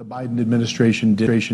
The Biden administration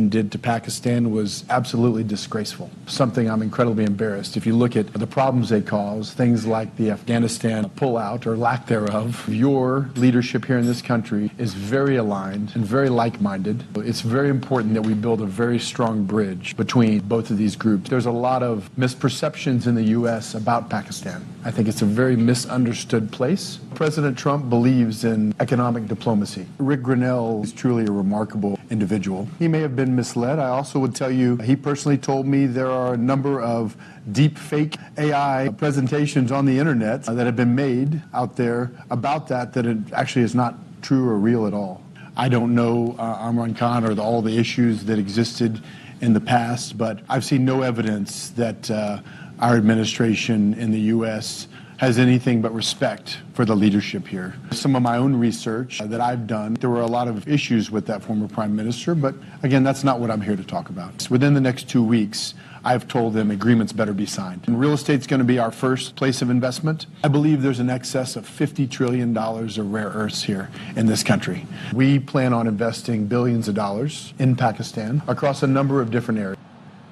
did to Pakistan was absolutely disgraceful. Something I'm incredibly embarrassed. If you look at the problems they cause, things like the Afghanistan pullout or lack thereof, your leadership here in this country is very aligned and very like-minded. It's very important that we build a very strong bridge between both of these groups. There's a lot of misperceptions in the U.S. about Pakistan. I think it's a very misunderstood place. President Trump believes in economic diplomacy. Rick Grenell is truly a remarkable individual. He may have been misled. I also would tell you, he personally told me there are a number of deep fake AI presentations on the internet that have been made out there about that it actually is not true or real at all. I don't know Imran Khan or all the issues that existed in the past, but I've seen no evidence that our administration in the U.S. has anything but respect for the leadership here. Some of my own research that I've done, there were a lot of issues with that former prime minister, but again, that's not what I'm here to talk about. Within the next 2 weeks, I've told them agreements better be signed. And real estate's going to be our first place of investment. I believe there's an excess of $50 trillion of rare earths here in this country. We plan on investing billions of dollars in Pakistan across a number of different areas.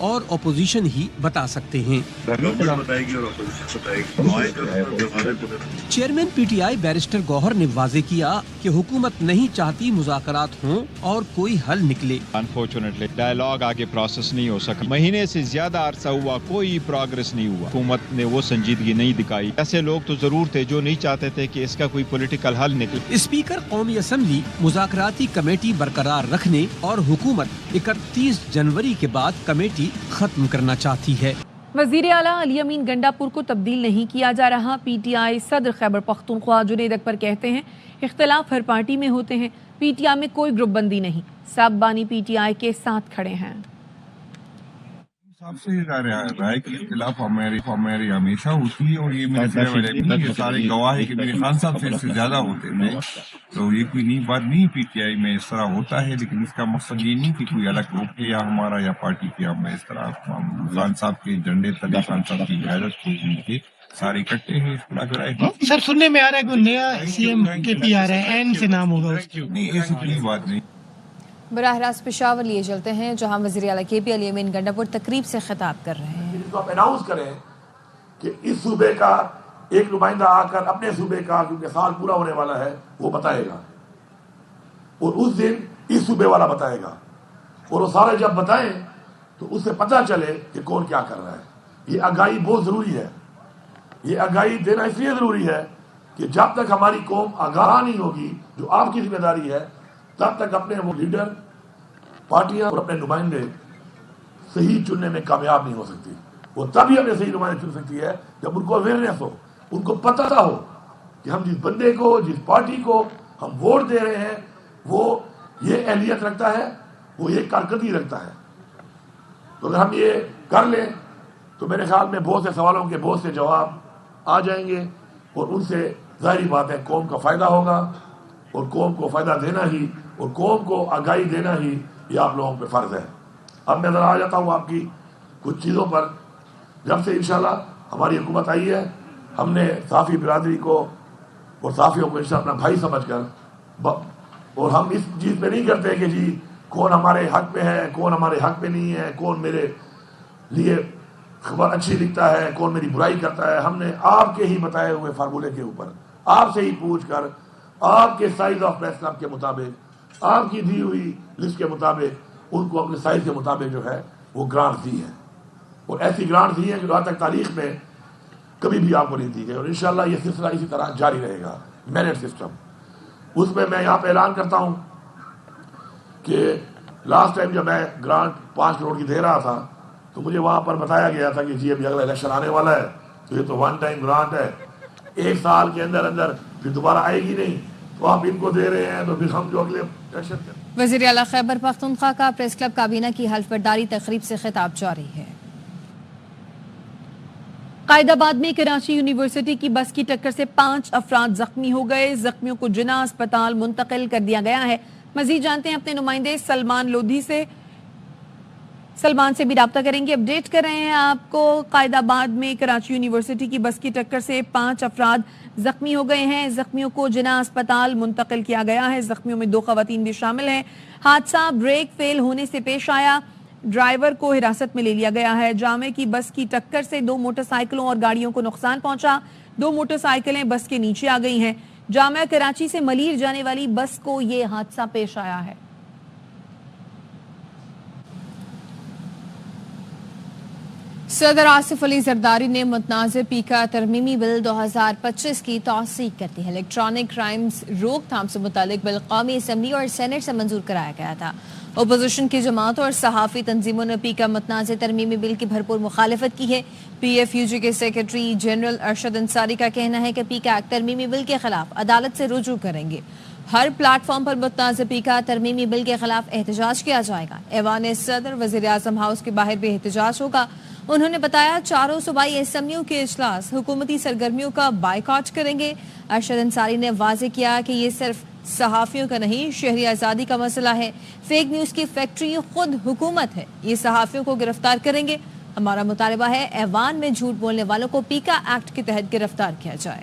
اور opposition ہی بتا سکتے ہیں۔ Chairman P T I barrister Gohar نے واضح کیا کہ حکومت نہیں چاہتی مذاکرات ہوں اور کوئی حل نکلے۔ انفارچونیٹلی ڈائلاگ آگے پروسیس نہیں ہو سکا، مہینے سے زیادہ عرصہ ہوا، کوئی پروگرس نہیں ہوا، حکومت نے وہ سنجیدگی نہیں دکھائی۔ ایسے لوگ تو ضرور تھے جو نہیں چاہتے تھے کہ اس کا کوئی پولیٹیکل حل نکلے۔ اسپیکر قومی اسمبلی مذاکراتی کمیٹی برقرار رکھنے اور حکومت 31 جنوری کے بعد کمیٹی ختم کرنا چاہتی ہے۔ وزیر اعلیٰ علی امین گنڈاپور کو تبدیل نہیں کیا جا رہا۔ پی ٹی آئی صدر خیبر پختونخوا جنید اکبر کہتے ہیں اختلاف ہر پارٹی میں ہوتے ہیں، پی ٹی آئی میں کوئی گروپ بندی نہیں، سب بانی پی ٹی آئی کے ساتھ کھڑے ہیں۔ صاحب سے رائے کہ اختلاف ہماری ہمیشہ ہوتی ہے، اور یہ میرے سارے گواہ ہے کہ میرے خان صاحب سے اس سے زیادہ ہوتے تھے، تو یہ کوئی نئی بات نہیں پی ٹی آئی میں اس طرح ہوتا ہے، لیکن اس کا مقصد یہ نہیں کہ کوئی الگ گروپ ہے یا ہمارا یا پارٹی کے ہم اس طرح خان صاحب کے جھنڈے تلے خان صاحب کی قیادت کے سارے اکٹھے ہیں۔ سر سننے میں آ رہا ہے کوئی نیا سی ایم کے پی آ رہا ہے، این سے نام ہوگا اس کی؟ نہیں، ایسی کوئی بات نہیں۔ براہ راست پشاور لیے چلتے ہیں جہاں وزیر اعلیٰ کے پی علی امین گنڈاپور تقریب سے خطاب کر رہے ہیں۔ آپ اناؤنس کریں کہ اس صوبے کا ایک نمائندہ آ کر اپنے صوبے کا کیونکہ سال پورا ہونے والا ہے وہ بتائے گا، اور اس دن اس صوبے والا بتائے گا، اور وہ سارے جب بتائیں تو اس سے پتہ چلے کہ کون کیا کر رہا ہے۔ یہ آگاہی بہت ضروری ہے، یہ آگاہی دینا اس لیے ضروری ہے کہ جب تک ہماری قوم آگاہ نہیں ہوگی، جو آپ کی ذمہ داری ہے، تب تک اپنے وہ لیڈر، پارٹیاں اور اپنے نمائندے صحیح چننے میں کامیاب نہیں ہو سکتی۔ وہ تبھی اپنے صحیح نمائندے چن سکتی ہے جب ان کو اویئرنیس ہو، ان کو پتہ ہو کہ ہم جس بندے کو، جس پارٹی کو ہم ووٹ دے رہے ہیں وہ یہ اہلیت رکھتا ہے، وہ یہ کارکردگی رکھتا ہے۔ تو اگر ہم یہ کر لیں تو میرے خیال میں بہت سے سوالوں کے بہت سے جواب آ جائیں گے، اور ان سے ظاہری بات ہے قوم کا فائدہ ہوگا، اور قوم کو فائدہ دینا ہی اور قوم کو آگاہی دینا ہی یہ آپ لوگوں پہ فرض ہے۔ اب میں ذرا آ جاتا ہوں آپ کی کچھ چیزوں پر۔ جب سے انشاءاللہ ہماری حکومت آئی ہے، ہم نے صحافی برادری کو اور صحافیوں کو انشاءاللہ اپنا بھائی سمجھ کر، اور ہم اس چیز پہ نہیں کرتے کہ جی کون ہمارے حق میں ہے، کون ہمارے حق میں نہیں ہے، کون میرے لیے خبر اچھی لکھتا ہے، کون میری برائی کرتا ہے۔ ہم نے آپ کے ہی بتائے ہوئے فارمولے کے اوپر آپ سے ہی پوچھ کر، آپ کے سائز آف پریس کلب کے مطابق، آپ کی دی ہوئی لسٹ کے مطابق ان کو اپنے سائز کے مطابق جو ہے وہ گرانٹ دی ہے، اور ایسی گرانٹ دی ہے جو آج تک تاریخ میں کبھی بھی آپ کو نہیں دی گئی، اور انشاءاللہ یہ سلسلہ اسی طرح جاری رہے گا۔ میرٹ سسٹم، اس میں یہاں پہ اعلان کرتا ہوں کہ لاسٹ ٹائم جب میں گرانٹ 5 کروڑ کی دے رہا تھا تو مجھے وہاں پر بتایا گیا تھا کہ جی ابھی اگلا الیکشن آنے والا ہے تو یہ تو ون ٹائم گرانٹ ہے، 1 سال کے اندر پھر دوبارہ آئے گی نہیں، تو آپ ان کو دے رہے ہیں تو پھر ہم جو اگلے الیکشن کریں۔ وزیر اعلیٰ خیبر پختونخوا کا پریس کلب کابینہ کی حلف برداری تقریب سے خطاب جاری ہے۔ قائد آباد میں کراچی یونیورسٹی کی بس کی ٹکر سے 5 افراد زخمی ہو گئے، زخمیوں کو جناح اسپتال منتقل کر دیا گیا ہے۔ مزید جانتے ہیں اپنے نمائندے سلمان لودھی سے، سلمان سے بھی رابطہ کریں گے، اپڈیٹ کر رہے ہیں آپ کو۔ قائد آباد میں کراچی یونیورسٹی کی بس کی ٹکر سے 5 افراد زخمی ہو گئے ہیں، زخمیوں کو جناح اسپتال منتقل کیا گیا ہے، زخمیوں میں 2 خواتین بھی شامل ہیں۔ حادثہ بریک فیل ہونے سے پیش آیا، ڈرائیور کو حراست میں لے لیا گیا ہے۔ جامع کی بس کی ٹکر سے 2 موٹر سائیکلوں اور گاڑیوں کو نقصان پہنچا، 2 موٹر سائیکلیں بس کے نیچے آ گئی ہیں۔ جامعہ کراچی سے ملیر جانے والی بس کو یہ حادثہ پیش آیا ہے۔ صدر آصف علی زرداری نے متنازع پیکا ترمیمی بل 2025 کی توثیق کر دی ہے۔ الیکٹرانک کرائمز روک تھام سے متعلق بل قومی اسمبلی اور سینٹ سے منظور کرایا گیا تھا۔ اپوزیشن کی جماعتوں اور صحافی تنظیموں نے پیکا متنازع ترمیمی بل کی بھرپور مخالفت کی ہے۔ پی ایف یو جی کے سیکرٹری جنرل ارشد انصاری کا کہنا ہے کہ پیکا ایکٹ ترمیمی بل کے خلاف عدالت سے رجوع کریں گے۔ ہر پلیٹ فارم پر متنازع پیکا ترمیمی بل کے خلاف احتجاج کیا جائے گا۔ ایوان صدر وزیر اعظم ہاؤس کے باہر بھی احتجاج ہوگا۔ انہوں نے بتایا 4 صوبائی اسمبلیوں کے اجلاس حکومتی سرگرمیوں کا بائیکاٹ کریں گے۔ ارشد انصاری نے واضح کیا کہ یہ صرف صحافیوں کا نہیں، شہری آزادی کا مسئلہ ہے۔ فیک نیوز کی فیکٹری خود حکومت ہے، یہ صحافیوں کو گرفتار کریں گے۔ ہمارا مطالبہ ہے ایوان میں جھوٹ بولنے والوں کو پیکا ایکٹ کے تحت گرفتار کیا جائے۔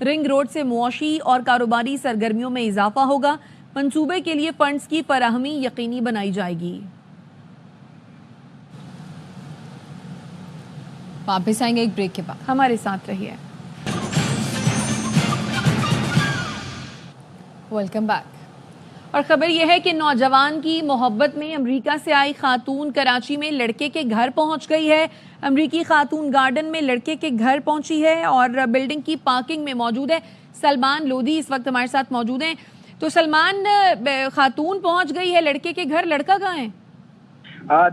رنگ روڈ سے معاشی اور کاروباری سرگرمیوں میں اضافہ ہوگا. منصوبے کے لیے فنڈز کی فراہمی یقینی بنائی جائے گی. واپس آئیں گے ایک بریک کے بعد. ہمارے ساتھ رہیے. Welcome back. اور خبر یہ ہے کہ نوجوان کی محبت میں امریکہ سے آئی خاتون کراچی میں لڑکے کے گھر پہنچ گئی ہے. امریکی خاتون گارڈن میں لڑکے کے گھر پہنچی ہے اور بلڈنگ کی پارکنگ میں موجود ہے. سلمان لودھی اس وقت ہمارے ساتھ موجود ہیں. تو سلمان، خاتون پہنچ گئی ہے لڑکے کے گھر، لڑکا کہاں ہے؟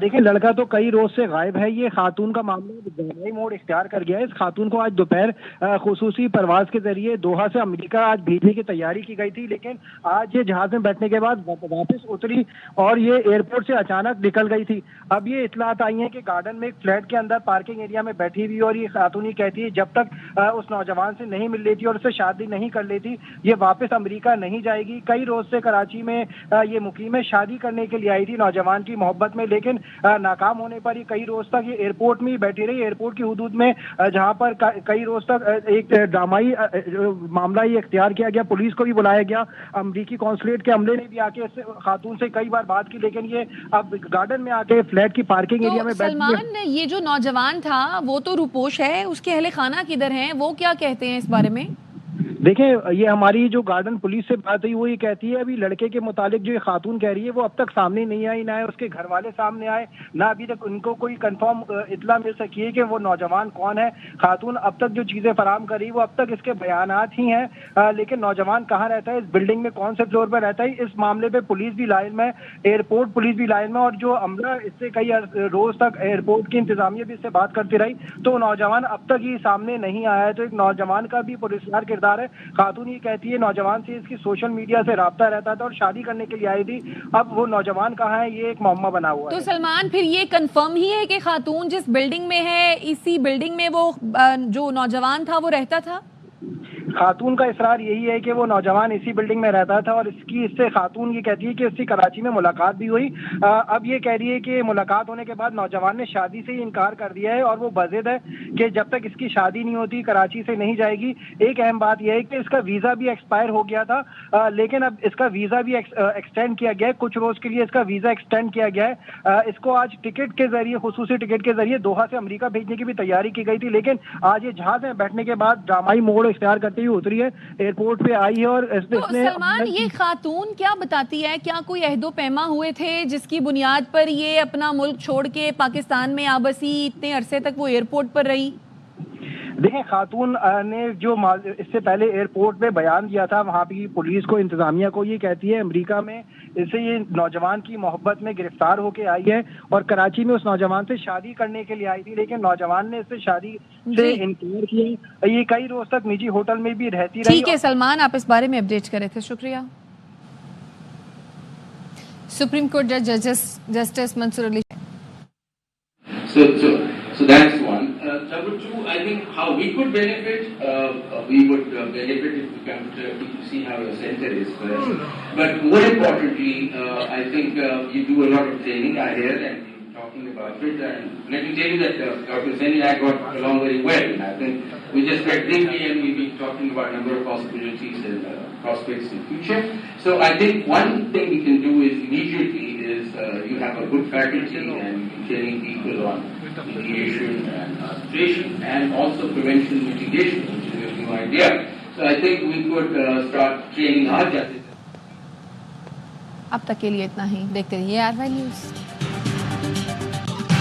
دیکھیں، لڑکا تو کئی روز سے غائب ہے. یہ خاتون کا معاملہ ڈرامائی موڑ اختیار کر گیا ہے. اس خاتون کو آج دوپہر خصوصی پرواز کے ذریعے دوحہ سے امریکہ آج بھیجنے کی تیاری کی گئی تھی، لیکن آج یہ جہاز میں بیٹھنے کے بعد واپس اتری اور یہ ایئرپورٹ سے اچانک نکل گئی تھی. اب یہ اطلاعات آئی ہیں کہ گارڈن میں ایک فلیٹ کے اندر پارکنگ ایریا میں بیٹھی ہوئی، اور یہ خاتون یہ کہتی ہے جب تک اس نوجوان سے نہیں مل لیتی اور اس سے شادی نہیں کر لیتی یہ واپس امریکہ نہیں جائے گی. کئی روز سے کراچی میں یہ مقیم ہے، شادی کرنے کے لیے آئی تھی نوجوان کی محبت میں، لیکن ناکام ہونے پر یہ کئی روز تک یہ ایئرپورٹ میں ہی بیٹھی رہی. ایئرپورٹ کی حدود میں جہاں پر کئی روز تک ایک ڈرامائی معاملہ یہ اختیار کیا گیا. پولیس کو بھی بلایا گیا، امریکی قونصلیٹ کے عملے نے بھی آ کے اس خاتون سے کئی بار بات کی، لیکن یہ اب گارڈن میں آ کے فلیٹ کی پارکنگ ایریا میں بیٹھی ہے. سلمان، یہ جو نوجوان تھا وہ تو روپوش ہے، اس کے اہل خانہ کدھر ہیں؟ وہ کیا کہتے ہیں اس بارے میں؟ دیکھیں، یہ ہماری جو گارڈن پولیس سے بات ہوئی وہ یہ کہتی ہے ابھی لڑکے کے متعلق جو یہ خاتون کہہ رہی ہے وہ اب تک سامنے نہیں آئی، نہ اس کے گھر والے سامنے آئے، نہ ابھی تک ان کو کوئی کنفرم اطلاع مل سکی ہے کہ وہ نوجوان کون ہے. خاتون اب تک جو چیزیں فراہم کری وہ اب تک اس کے بیانات ہی ہیں، لیکن نوجوان کہاں رہتا ہے، اس بلڈنگ میں کون سے فلور پر رہتا ہے، اس معاملے پہ پولیس بھی لائن میں، ایئرپورٹ پولیس بھی لائن میں، اور جو عملہ اس سے کئی روز تک ایئرپورٹ کی انتظامیہ بھی اس سے بات کرتی رہی تو نوجوان اب تک ہی سامنے نہیں آیا ہے. تو ایک نوجوان کا بھی پراسرار کردار ہے. خاتون یہ کہتی ہے نوجوان سے اس کی سوشل میڈیا سے رابطہ رہتا تھا اور شادی کرنے کے لیے آئی تھی. اب وہ نوجوان کہاں ہے یہ ایک معمہ بنا ہوا ہے. تو سلمان، پھر یہ کنفرم ہی ہے کہ خاتون جس بلڈنگ میں ہے اسی بلڈنگ میں وہ جو نوجوان تھا وہ رہتا تھا؟ خاتون کا اصرار یہی ہے کہ وہ نوجوان اسی بلڈنگ میں رہتا تھا، اور اس سے خاتون یہ کہتی ہے کہ اس کی کراچی میں ملاقات بھی ہوئی. اب یہ کہہ رہی ہے کہ ملاقات ہونے کے بعد نوجوان نے شادی سے ہی انکار کر دیا ہے اور وہ بضد ہے کہ جب تک اس کی شادی نہیں ہوتی کراچی سے نہیں جائے گی. ایک اہم بات یہ ہے کہ اس کا ویزا بھی ایکسپائر ہو گیا تھا، لیکن اب اس کا ویزا بھی ایکسٹینڈ کیا گیا ہے، کچھ روز کے لیے اس کا ویزا ایکسٹینڈ کیا گیا ہے. اس کو آج ٹکٹ کے ذریعے، خصوصی ٹکٹ کے ذریعے دوحہ سے امریکہ بھیجنے کی بھی تیاری کی گئی تھی، لیکن آج یہ جہاز میں بیٹھنے کے بعد ڈرامائی موڑ اختیار کرتے ہوئے اتری ہے، ایئرپورٹ پہ آئی ہے. اور سلمان، یہ خاتون کیا بتاتی ہے؟ کیا کوئی عہد و پیما ہوئے تھے جس کی بنیاد پر یہ اپنا ملک چھوڑ کے پاکستان میں آبسی اتنے عرصے تک وہ ایئرپورٹ پر رہی؟ دیکھیں، خاتون نے جو اس سے پہلے ایئرپورٹ پہ بیان دیا تھا وہاں پہ پولیس کو، انتظامیہ کو، یہ کہتی ہے امریکہ میں اسے یہ نوجوان کی محبت میں گرفتار ہو کے آئی ہے اور کراچی میں اس نوجوان سے شادی کرنے کے لیے آئی تھی، لیکن نوجوان نے اس سے شادی سے انکار کیا. یہ کئی روز تک نجی ہوٹل میں بھی رہتی رہی. ٹھیک ہے سلمان، آپ اس بارے میں اپڈیٹ کر رہے تھے، شکریہ. سپریم کورٹ جج justice Mansoor Ali. So that's one. Number two, I think how we could benefit, we would benefit if we come to see how your center is first. But more importantly, I think you do a lot of training. I hear and talking about it. And let me tell you that Dr. Zaini and I got along very well. And I think we just met briefly and we've been talking about a number of possibilities and prospects in future. So I think one thing we can do is immediately is you have a good faculty and you can training people on mediation and arbitration and also prevention mitigation, which is a new idea. So I think we could start training our judges. اب تک کے لیے اتنا ہی. دیکھتے رہیے RY news.